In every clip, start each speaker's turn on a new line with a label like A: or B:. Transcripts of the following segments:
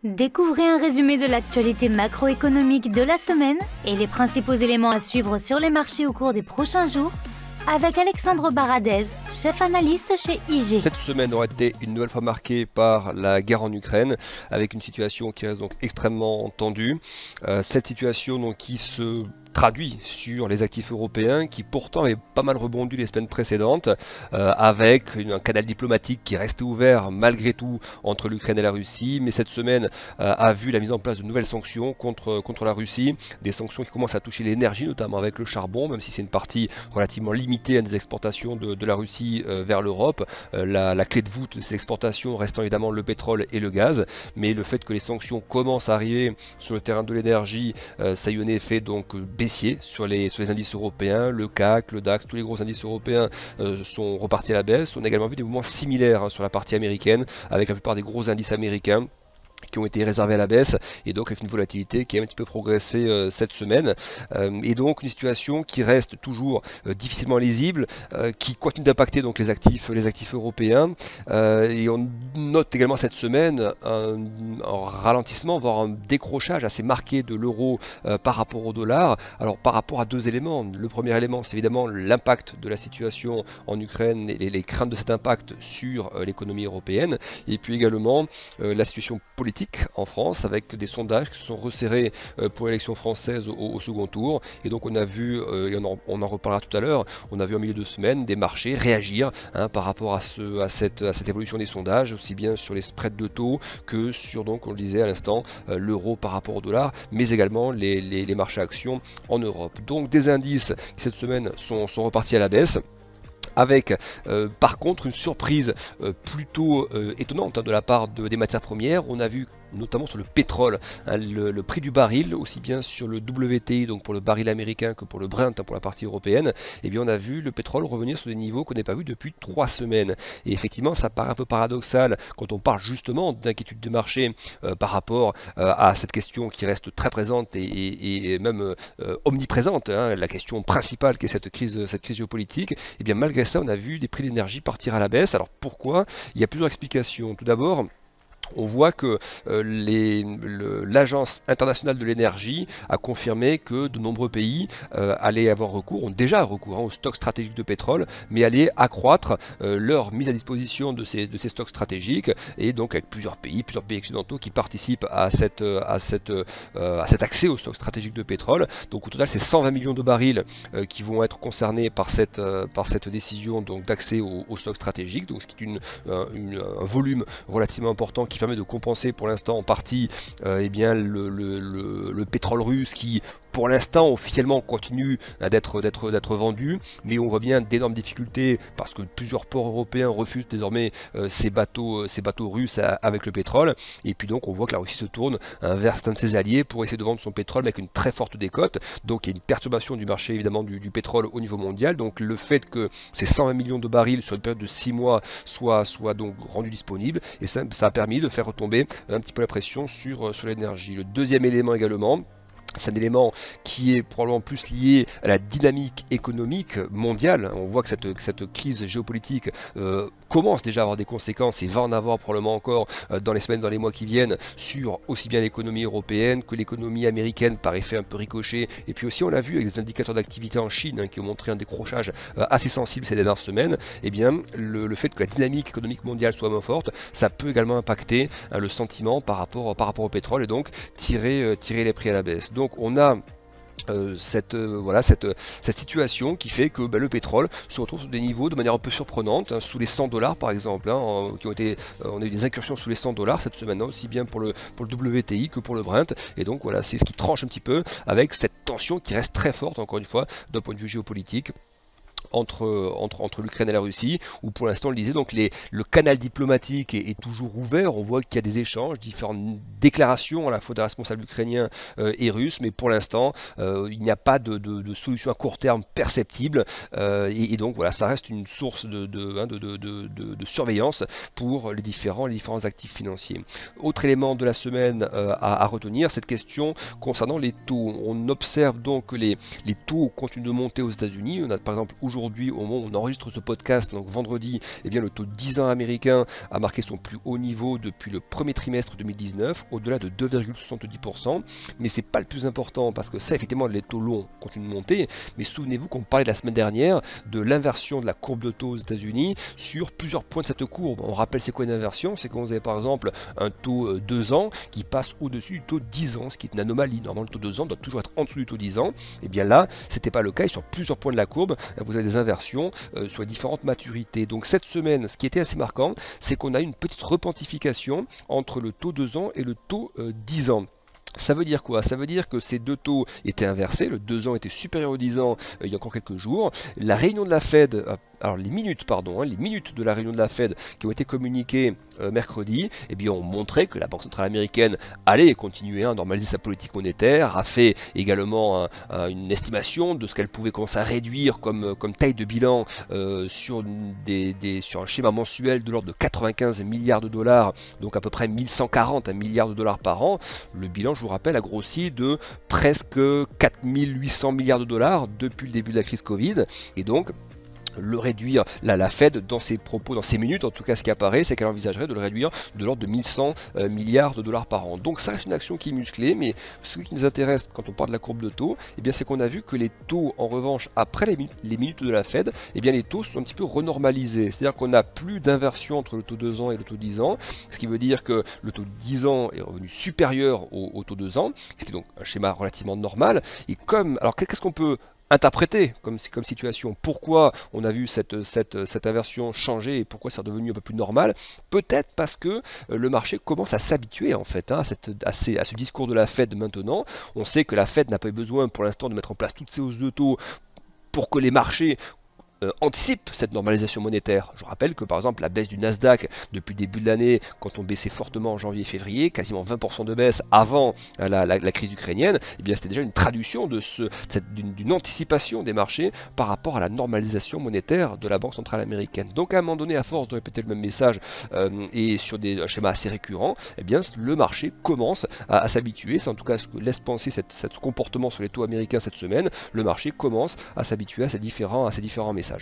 A: Découvrez un résumé de l'actualité macroéconomique de la semaine et les principaux éléments à suivre sur les marchés au cours des prochains jours avec Alexandre Baradez, chef analyste chez IG.
B: Cette semaine aurait été une nouvelle fois marquée par la guerre en Ukraine, avec une situation qui reste donc extrêmement tendue. Cette situation donc, qui se traduit sur les actifs européens qui pourtant avaient pas mal rebondi les semaines précédentes avec un canal diplomatique qui restait ouvert malgré tout entre l'Ukraine et la Russie, mais cette semaine a vu la mise en place de nouvelles sanctions contre la Russie, des sanctions qui commencent à toucher l'énergie notamment avec le charbon, même si c'est une partie relativement limitée à des exportations de la Russie vers l'Europe. La clé de voûte de ces exportations restant évidemment le pétrole et le gaz, mais le fait que les sanctions commencent à arriver sur le terrain de l'énergie, ça a eu un effet donc baissier sur les indices européens, le CAC, le DAX, tous les gros indices européens sont repartis à la baisse. On a également vu des mouvements similaires sur la partie américaine, avec la plupart des gros indices américains qui ont été réservés à la baisse, et donc avec une volatilité qui a un petit peu progressé cette semaine, et donc une situation qui reste toujours difficilement lisible, qui continue d'impacter donc les actifs européens, et on note également cette semaine un ralentissement, voire un décrochage assez marqué de l'euro par rapport au dollar. Alors par rapport à deux éléments, le premier élément c'est évidemment l'impact de la situation en Ukraine et les craintes de cet impact sur l'économie européenne, et puis également la situation politique en France, avec des sondages qui se sont resserrés pour l'élection française au second tour, et donc on a vu, et on en reparlera tout à l'heure, on a vu en milieu de semaine des marchés réagir par rapport à cette évolution des sondages, aussi bien sur les spreads de taux que sur, donc on le disait à l'instant, l'euro par rapport au dollar, mais également les marchés actions en Europe. Donc des indices qui cette semaine sont repartis à la baisse, avec par contre une surprise plutôt étonnante de la part des matières premières. On a vu notamment sur le pétrole, le prix du baril, aussi bien sur le WTI, donc pour le baril américain, que pour le Brent, pour la partie européenne, et bien on a vu le pétrole revenir sur des niveaux qu'on n'a pas vu depuis 3 semaines. Et effectivement, ça paraît un peu paradoxal quand on parle justement d'inquiétude de marché par rapport à cette question qui reste très présente et même omniprésente, la question principale qui est cette crise géopolitique. Et bien malgré ça, on a vu des prix de l'énergie partir à la baisse. Alors pourquoi? Il y a plusieurs explications. Tout d'abord, on voit que l'Agence internationale de l'énergie a confirmé que de nombreux pays allaient avoir recours, ont déjà recours aux stocks stratégiques de pétrole, mais allaient accroître leur mise à disposition de ces stocks stratégiques, et donc avec plusieurs pays occidentaux qui participent à cet accès aux stocks stratégiques de pétrole. Donc au total, c'est 120 millions de barils qui vont être concernés par cette décision d'accès aux stocks stratégiques, donc ce qui est un volume relativement important qui permet de compenser pour l'instant en partie eh bien le pétrole russe qui pour l'instant officiellement continue d'être vendu, mais on voit bien d'énormes difficultés parce que plusieurs ports européens refusent désormais ces bateaux russes avec le pétrole, et puis donc on voit que la Russie se tourne vers certains de ses alliés pour essayer de vendre son pétrole avec une très forte décote. Donc il y a une perturbation du marché évidemment du pétrole au niveau mondial. Donc le fait que ces 120 millions de barils sur une période de 6 mois soient donc rendus disponibles, et ça a permis de faire retomber un petit peu la pression sur l'énergie. Le deuxième élément également, c'est un élément qui est probablement plus lié à la dynamique économique mondiale. On voit que cette crise géopolitique commence déjà à avoir des conséquences, et va en avoir probablement encore dans les semaines, dans les mois qui viennent, sur aussi bien l'économie européenne que l'économie américaine par effet un peu ricochet. Et puis aussi on l'a vu avec des indicateurs d'activité en Chine qui ont montré un décrochage assez sensible ces dernières semaines. Et bien le fait que la dynamique économique mondiale soit moins forte, ça peut également impacter le sentiment par rapport au pétrole, et donc tirer les prix à la baisse. Donc on a cette situation qui fait que le pétrole se retrouve sur des niveaux de manière un peu surprenante, sous les 100 $ par exemple, on a eu des incursions sous les 100 $ cette semaine, aussi bien pour le WTI que pour le Brent, et donc voilà, c'est ce qui tranche un petit peu avec cette tension qui reste très forte, encore une fois, d'un point de vue géopolitique, entre l'Ukraine et la Russie, où pour l'instant on le disait, donc le canal diplomatique est toujours ouvert. On voit qu'il y a des échanges, différentes déclarations à la fois des responsables ukrainiens et russes, mais pour l'instant il n'y a pas de solution à court terme perceptible, et donc voilà, ça reste une source de surveillance pour les différents actifs financiers. Autre élément de la semaine à retenir, cette question concernant les taux. On observe donc que les taux continuent de monter aux États-Unis. On a par exemple aujourd'hui aujourd'hui, au moment où on enregistre ce podcast, donc vendredi, eh bien le taux 10 ans américain a marqué son plus haut niveau depuis le premier trimestre 2019, au-delà de 2,70%. Mais c'est pas le plus important parce que ça, effectivement, les taux longs continuent de monter. Mais souvenez-vous qu'on parlait la semaine dernière de l'inversion de la courbe de taux aux États-Unis sur plusieurs points de cette courbe. On rappelle c'est quoi une inversion? C'est quand vous avez par exemple un taux 2 ans qui passe au-dessus du taux 10 ans, ce qui est une anomalie. Normalement, le taux 2 ans doit toujours être en dessous du taux 10 ans. Et bien là, c'était pas le cas. Et sur plusieurs points de la courbe, vous avez des inversions sur les différentes maturités. Donc cette semaine, ce qui était assez marquant, c'est qu'on a une petite repentification entre le taux 2 ans et le taux 10 ans. Ça veut dire quoi? Ça veut dire que ces deux taux étaient inversés, le 2 ans était supérieur au 10 ans il y a encore quelques jours. La réunion de la Fed, alors les minutes de la réunion de la Fed qui ont été communiquées mercredi, eh bien, ont montré que la Banque centrale américaine allait continuer à normaliser sa politique monétaire, a fait également une estimation de ce qu'elle pouvait commencer à réduire comme taille de bilan sur un schéma mensuel de l'ordre de 95 milliards de dollars, donc à peu près 1140 milliards de dollars par an. Le bilan, je vous rappelle, a grossi de presque 4800 milliards de dollars depuis le début de la crise Covid, et donc le réduire, la Fed dans ses propos, dans ses minutes, en tout cas ce qui apparaît, c'est qu'elle envisagerait de le réduire de l'ordre de 1100 milliards de dollars par an. Donc ça reste une action qui est musclée, mais ce qui nous intéresse quand on parle de la courbe de taux, eh bien c'est qu'on a vu que les taux, en revanche, après les minutes de la Fed, eh bien les taux sont un petit peu renormalisés. C'est-à-dire qu'on n'a plus d'inversion entre le taux 2 ans et le taux 10 ans, ce qui veut dire que le taux 10 ans est revenu supérieur au taux 2 ans, ce qui est donc un schéma relativement normal. Et alors qu'est-ce qu'on peut interpréter comme situation? Pourquoi on a vu cette inversion changer et pourquoi c'est redevenu un peu plus normal? Peut-être parce que le marché commence à s'habituer en fait à ce discours de la Fed maintenant. On sait que la Fed n'a pas eu besoin pour l'instant de mettre en place toutes ces hausses de taux pour que les marchés anticipe cette normalisation monétaire. Je rappelle que par exemple la baisse du Nasdaq depuis le début de l'année, quand on baissait fortement en janvier et février, quasiment 20% de baisse avant la crise ukrainienne, eh bien c'était déjà une traduction d'une anticipation des marchés par rapport à la normalisation monétaire de la Banque centrale américaine. Donc à un moment donné, à force de répéter le même message et sur des schémas assez récurrents, eh bien le marché commence à s'habituer. C'est en tout cas ce que laisse penser ce comportement sur les taux américains cette semaine. Le marché commence à s'habituer à ces différents messages.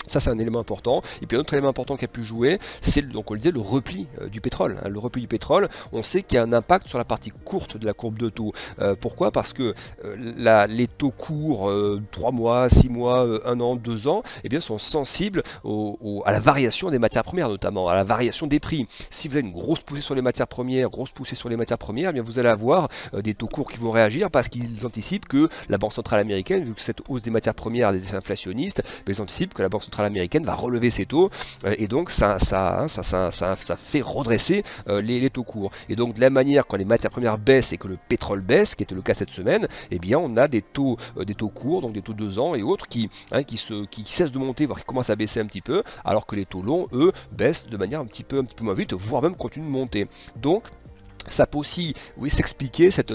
B: Ça, c'est un élément important. Et puis un autre élément important qui a pu jouer, c'est donc on le disait, le repli du pétrole. Le repli du pétrole, on sait qu'il y a un impact sur la partie courte de la courbe de taux. Pourquoi? Parce que les taux courts, 3 mois, 6 mois, 1 an, 2 ans, eh bien, sont sensibles à la variation des matières premières, notamment, à la variation des prix. Si vous avez une grosse poussée sur les matières premières, eh bien, vous allez avoir des taux courts qui vont réagir parce qu'ils anticipent que la Banque centrale américaine, vu que cette hausse des matières premières a des effets inflationnistes, ils anticipent que la Banque centrale américaine va relever ses taux et donc ça fait redresser les taux courts. Et donc de la manière, quand les matières premières baissent et que le pétrole baisse, qui était le cas cette semaine, eh bien on a des taux courts, donc des taux 2 ans et autres qui cessent de monter, voire qui commencent à baisser un petit peu, alors que les taux longs, eux, baissent de manière un petit peu moins vite, voire même continuent de monter. Donc ça peut aussi s'expliquer cette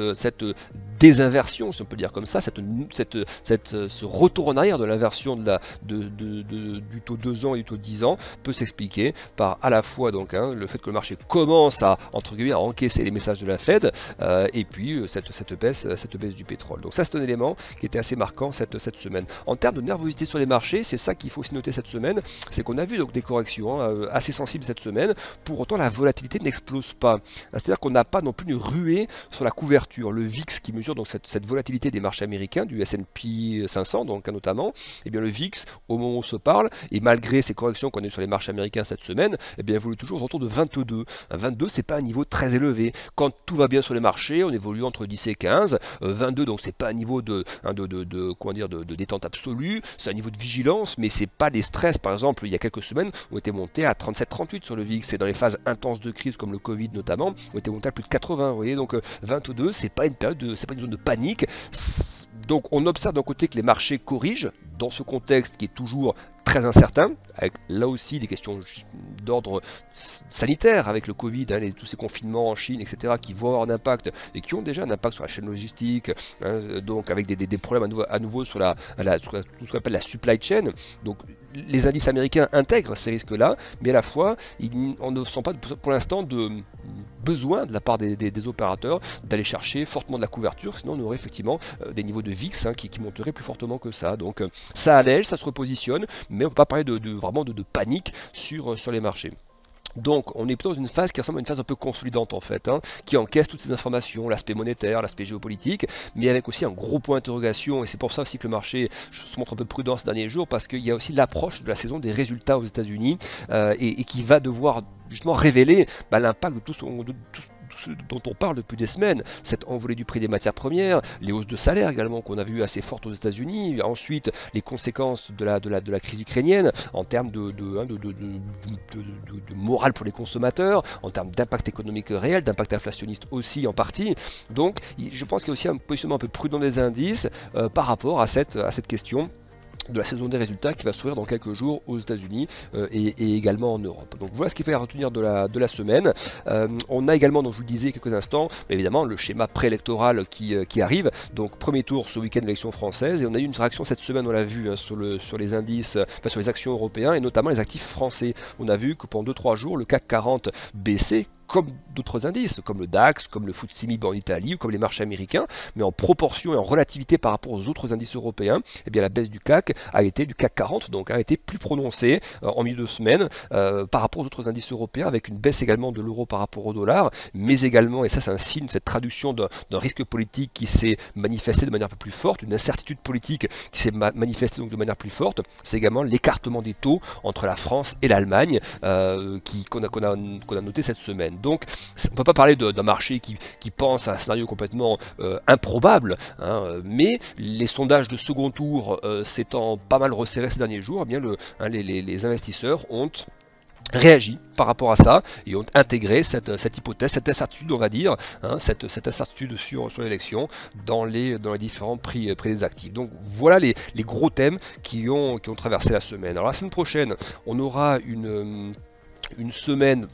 B: désinversion, si on peut dire comme ça, ce retour en arrière de l'inversion du taux 2 ans et du taux 10 ans peut s'expliquer par à la fois donc, le fait que le marché commence à encaisser les messages de la Fed et puis cette baisse du pétrole. Donc ça, c'est un élément qui était assez marquant cette semaine. En termes de nervosité sur les marchés, c'est ça qu'il faut aussi noter cette semaine, c'est qu'on a vu donc des corrections assez sensibles cette semaine. Pour autant, la volatilité n'explose pas. C'est-à-dire qu'on n'a pas non plus une ruée sur la couverture. Le VIX qui mesure donc cette volatilité des marchés américains, du S&P 500 donc notamment, et bien le VIX au moment où on se parle, et malgré ces corrections qu'on a eues sur les marchés américains cette semaine, et bien évolue toujours autour de 22. 22, c'est pas un niveau très élevé. Quand tout va bien sur les marchés, on évolue entre 10 et 15. 22, donc c'est pas un niveau de détente absolue, c'est un niveau de vigilance, mais c'est pas des stress. Par exemple, il y a quelques semaines, on était monté à 37-38 sur le VIX, et dans les phases intenses de crise comme le Covid notamment, on était monté à plus de 80. Vous voyez, donc 22, c'est pas une période c'est pas une zone de panique. Donc on observe d'un côté que les marchés corrigent dans ce contexte qui est toujours très incertain, avec là aussi des questions d'ordre sanitaire avec le Covid, tous ces confinements en Chine, etc., qui vont avoir un impact et qui ont déjà un impact sur la chaîne logistique, donc avec des problèmes à nouveau sur tout ce qu'on appelle la supply chain. Donc les indices américains intègrent ces risques-là, mais à la fois on ne sent pas pour l'instant besoin de la part des opérateurs d'aller chercher fortement de la couverture, sinon on aurait effectivement des niveaux de VIX qui monteraient plus fortement que ça. Donc ça allège, ça se repositionne, mais on ne peut pas parler vraiment de panique sur les marchés. Donc on est plutôt dans une phase qui ressemble à une phase un peu consolidante en fait, qui encaisse toutes ces informations, l'aspect monétaire, l'aspect géopolitique, mais avec aussi un gros point d'interrogation, et c'est pour ça aussi que le marché se montre un peu prudent ces derniers jours, parce qu'il y a aussi l'approche de la saison des résultats aux États-Unis, et qui va devoir justement révéler l'impact de tout ce dont on parle depuis des semaines, cette envolée du prix des matières premières, les hausses de salaire également qu'on a vu assez fortes aux États-Unis, ensuite les conséquences de la crise ukrainienne en termes de morale pour les consommateurs, en termes d'impact économique réel, d'impact inflationniste aussi en partie. Donc je pense qu'il y a aussi un positionnement un peu prudent des indices par rapport à cette question de la saison des résultats qui va s'ouvrir dans quelques jours aux États-Unis et également en Europe. Donc voilà ce qu'il faut retenir de la semaine. On a également, donc je vous le disais il y a quelques instants, mais évidemment le schéma préélectoral qui arrive. Donc premier tour ce week-end de l'élection française, et on a eu une réaction cette semaine, on l'a vu sur les indices, sur les actions européens et notamment les actifs français. On a vu que pendant 2-3 jours le CAC 40 baissait, comme d'autres indices, comme le DAX, comme le FTSE MIB en Italie ou comme les marchés américains, mais en proportion et en relativité par rapport aux autres indices européens, eh bien la baisse du CAC du CAC 40, donc a été plus prononcée en milieu de semaine par rapport aux autres indices européens, avec une baisse également de l'euro par rapport au dollar, mais également, et ça c'est un signe, cette traduction d'un risque politique qui s'est manifesté de manière un peu plus forte, une incertitude politique qui s'est manifestée donc de manière plus forte, c'est également l'écartement des taux entre la France et l'Allemagne qu'on a noté cette semaine. Donc on ne peut pas parler d'un marché qui pense à un scénario complètement improbable, mais les sondages de second tour s'étant pas mal resserrés ces derniers jours, eh bien les investisseurs ont réagi par rapport à ça et ont intégré cette hypothèse, cette incertitude, on va dire, cette incertitude sur l'élection dans les différents prix des actifs. Donc voilà les gros thèmes qui ont traversé la semaine. Alors la semaine prochaine, on aura une semaine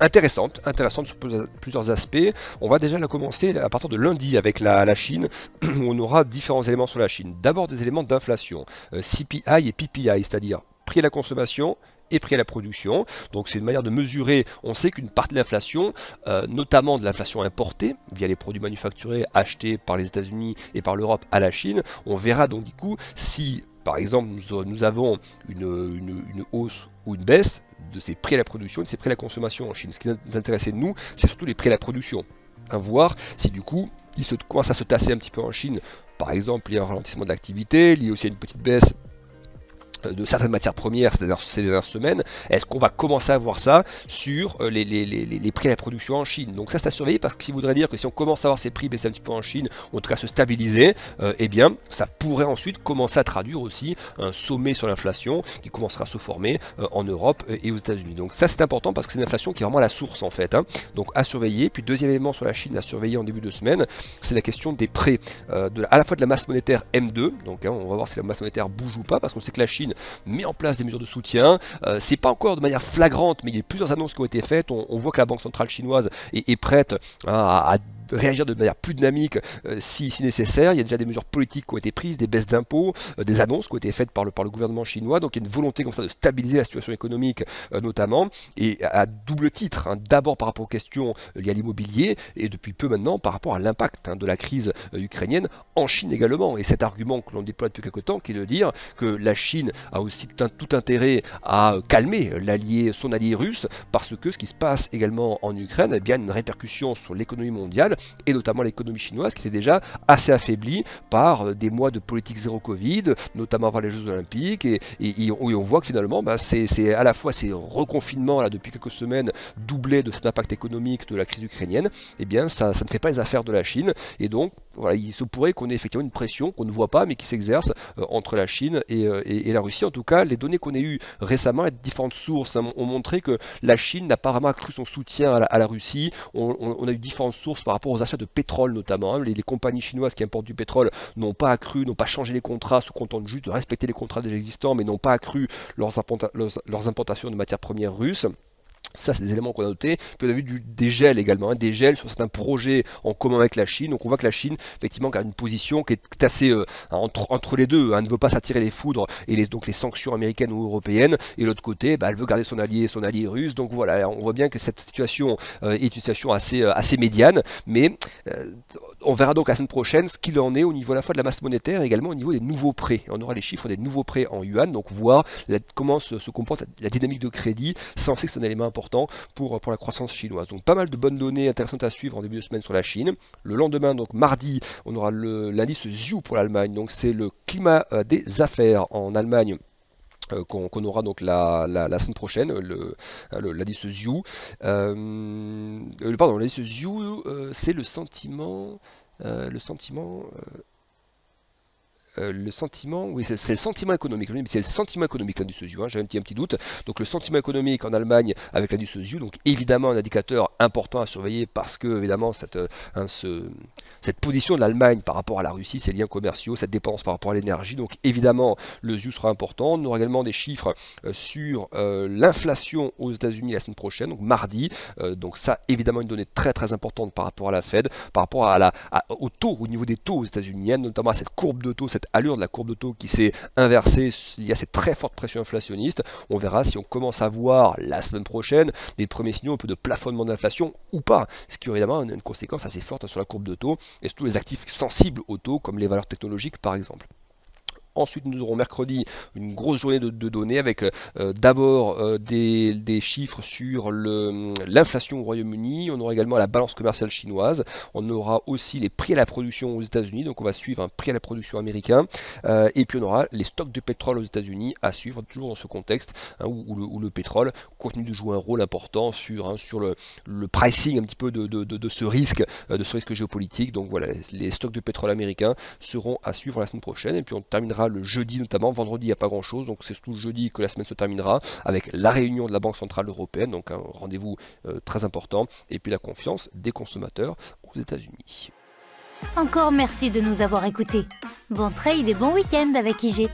B: intéressante sur plusieurs aspects. On va déjà la commencer à partir de lundi avec la Chine, où on aura différents éléments sur la Chine. D'abord des éléments d'inflation, CPI et PPI, c'est-à-dire prix à la consommation et prix à la production. Donc c'est une manière de mesurer. On sait qu'une partie de l'inflation, notamment de l'inflation importée via les produits manufacturés achetés par les États-Unis et par l'Europe à la Chine, on verra donc du coup si par exemple nous avons une hausse ou une baisse de ces prix à la production et de ces prix à la consommation en Chine. Ce qui nous intéressait de nous, c'est surtout les prix à la production. Voir si du coup ils commencent à se tasser un petit peu en Chine. Par exemple, il y a un ralentissement de l'activité, lié aussi à une petite baisse de certaines matières premières ces dernières semaines. Est-ce qu'on va commencer à voir ça sur les prix à la production en Chine? Donc ça c'est à surveiller, parce que ça voudrait dire que si on commence à voir ces prix baisser un petit peu en Chine, ou en tout cas se stabiliser, eh bien ça pourrait ensuite commencer à traduire aussi un sommet sur l'inflation qui commencera à se former en Europe et aux États-Unis. Donc ça c'est important, parce que c'est une inflation qui est vraiment à la source en fait. Donc à surveiller. Puis deuxième élément sur la Chine à surveiller en début de semaine, c'est la question des prêts, à la fois de la masse monétaire M2, donc on va voir si la masse monétaire bouge ou pas, parce qu'on sait que la Chine met en place des mesures de soutien. C'est pas encore de manière flagrante, mais il y a plusieurs annonces qui ont été faites. On voit que la Banque centrale chinoise est prête à réagir de manière plus dynamique si nécessaire. Il y a déjà des mesures politiques qui ont été prises, des baisses d'impôts, des annonces qui ont été faites par le gouvernement chinois. Donc il y a une volonté comme ça de stabiliser la situation économique notamment, et à double titre, d'abord par rapport aux questions liées à l'immobilier, et depuis peu maintenant par rapport à l'impact de la crise ukrainienne en Chine également. Et cet argument que l'on déploie depuis quelque temps, qui est de dire que la Chine a aussi tout intérêt à calmer son allié russe, parce que ce qui se passe également en Ukraine a bien une répercussion sur l'économie mondiale, et notamment l'économie chinoise, qui était déjà assez affaiblie par des mois de politique zéro Covid, notamment avant les Jeux Olympiques, et on voit que finalement c'est à la fois ces reconfinements là depuis quelques semaines, doublés de cet impact économique de la crise ukrainienne, et bien ça ne fait pas les affaires de la Chine, et donc voilà, il se pourrait qu'on ait effectivement une pression qu'on ne voit pas, mais qui s'exerce entre la Chine et la Russie. En tout cas, les données qu'on a eues récemment et de différentes sources ont montré que la Chine n'a pas vraiment accru son soutien à la Russie. On a eu différentes sources par rapport aux achats de pétrole notamment. Les compagnies chinoises qui importent du pétrole n'ont pas accru, n'ont pas changé les contrats, se contentent juste de respecter les contrats déjà existants, mais n'ont pas accru leurs importations de matières premières russes. Ça, c'est des éléments qu'on a notés. Puis on a vu des gels également, des gels sur certains projets en commun avec la Chine. Donc on voit que la Chine, effectivement, a une position qui est assez entre les deux. Elle ne veut pas s'attirer les foudres et donc les sanctions américaines ou européennes. Et l'autre côté, elle veut garder son allié russe. Donc voilà, on voit bien que cette situation est une situation assez médiane. Mais on verra donc la semaine prochaine ce qu'il en est au niveau à la fois de la masse monétaire et également au niveau des nouveaux prêts. On aura les chiffres des nouveaux prêts en yuan, donc voir comment se comporte la dynamique de crédit. Ça, on sait que c'est un élément important pour la croissance chinoise. Donc pas mal de bonnes données intéressantes à suivre en début de semaine sur la Chine. Le lendemain, donc mardi, on aura l'indice ZIU pour l'Allemagne. Donc c'est le climat des affaires en Allemagne. Qu'on aura donc la semaine prochaine, l'indice ZIU. Pardon, l'indice ZIU, c'est le sentiment... oui, c'est le sentiment économique. C'est le sentiment économique, l'indice ZIU. J'avais un petit doute. Donc le sentiment économique en Allemagne avec l'indice ZIU, donc évidemment un indicateur important à surveiller parce que évidemment cette position de l'Allemagne par rapport à la Russie, ses liens commerciaux, cette dépendance par rapport à l'énergie. Donc évidemment le ZIU sera important. On aura également des chiffres sur l'inflation aux États-Unis la semaine prochaine, donc mardi. Donc ça évidemment une donnée très très importante par rapport à la Fed, par rapport au taux, au niveau des taux aux États-Unis, notamment à cette courbe de taux, cette allure de la courbe de taux qui s'est inversée. Il y a cette très forte pression inflationniste. On verra si on commence à voir la semaine prochaine des premiers signaux un peu de plafonnement d'inflation ou pas, ce qui aurait évidemment une conséquence assez forte sur la courbe de taux et surtout les actifs sensibles au taux comme les valeurs technologiques par exemple. Ensuite, nous aurons mercredi une grosse journée de données avec d'abord des chiffres sur l'inflation au Royaume-Uni. On aura également la balance commerciale chinoise. On aura aussi les prix à la production aux États-Unis. Donc, on va suivre un prix à la production américain. Et puis, on aura les stocks de pétrole aux États-Unis à suivre, toujours dans ce contexte où le pétrole continue de jouer un rôle important sur le pricing un petit peu de ce risque géopolitique. Donc, voilà, les stocks de pétrole américains seront à suivre la semaine prochaine. Et puis, on terminera le jeudi notamment. Vendredi, il n'y a pas grand chose, donc c'est surtout le jeudi que la semaine se terminera avec la réunion de la Banque Centrale Européenne, donc un rendez-vous très important, et puis la confiance des consommateurs aux États-Unis.
A: Encore merci de nous avoir écoutés. Bon trade et bon week-end avec IG.